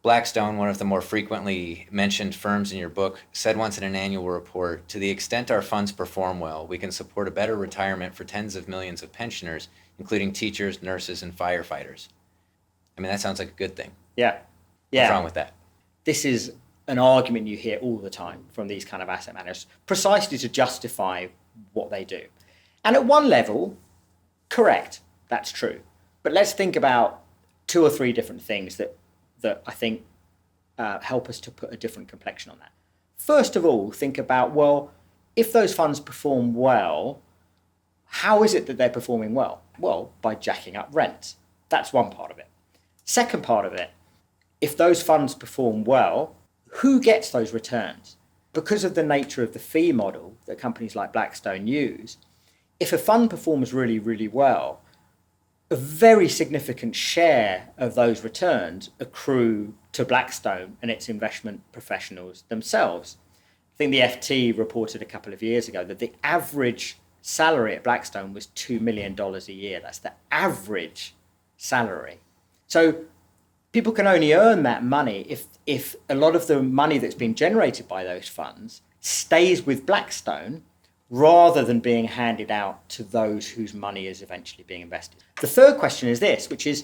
Blackstone, one of the more frequently mentioned firms in your book, said once in an annual report, to the extent our funds perform well, we can support a better retirement for tens of millions of pensioners, including teachers, nurses, and firefighters. I mean, that sounds like a good thing. Yeah. What's wrong with that? This is an argument you hear all the time from these kind of asset managers, precisely to justify what they do. And at one level, correct, that's true. But let's think about two or three different things that I think help us to put a different complexion on that. First of all, think about, well, if those funds perform well, how is it that they're performing well? Well, by jacking up rents. That's one part of it. Second part of it, if those funds perform well, who gets those returns? Because of the nature of the fee model that companies like Blackstone use, if a fund performs really, really well, a very significant share of those returns accrue to Blackstone and its investment professionals themselves. I think the FT reported a couple of years ago that the average salary at Blackstone was $2 million a year. That's the average salary. So people can only earn that money if a lot of the money that's been generated by those funds stays with Blackstone rather than being handed out to those whose money is eventually being invested. The third question is this, which is,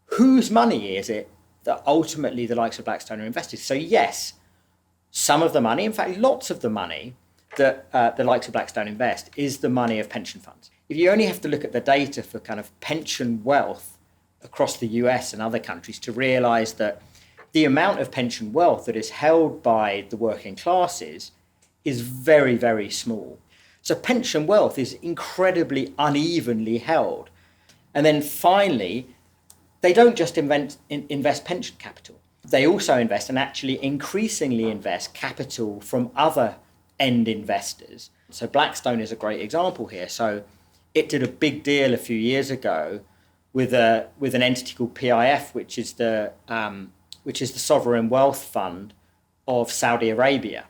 whose money is it that ultimately the likes of Blackstone are invested? So yes, some of the money, in fact, lots of the money that the likes of Blackstone invest is the money of pension funds. If you only have to look at the data for kind of pension wealth across the US and other countries to realize that the amount of pension wealth that is held by the working classes is very, very small. So pension wealth is incredibly unevenly held. And then finally, they don't just invest pension capital. They also invest, and actually increasingly invest, capital from other end investors. So Blackstone is a great example here. So it did a big deal a few years ago with an entity called PIF, which is the sovereign wealth fund of Saudi Arabia.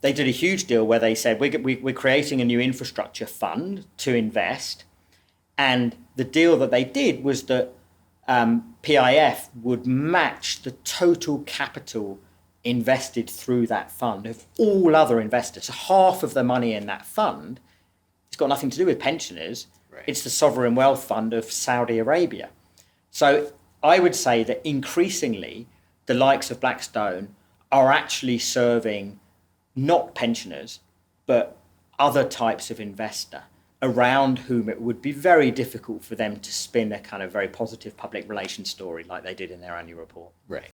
They did a huge deal where they said, we're creating a new infrastructure fund to invest. And the deal that they did was that PIF would match the total capital invested through that fund of all other investors. So half of the money in that fund, it's got nothing to do with pensioners. Right. It's the sovereign wealth fund of Saudi Arabia. So I would say that increasingly the likes of Blackstone are actually serving not pensioners, but other types of investor around whom it would be very difficult for them to spin a kind of very positive public relations story like they did in their annual report. Right.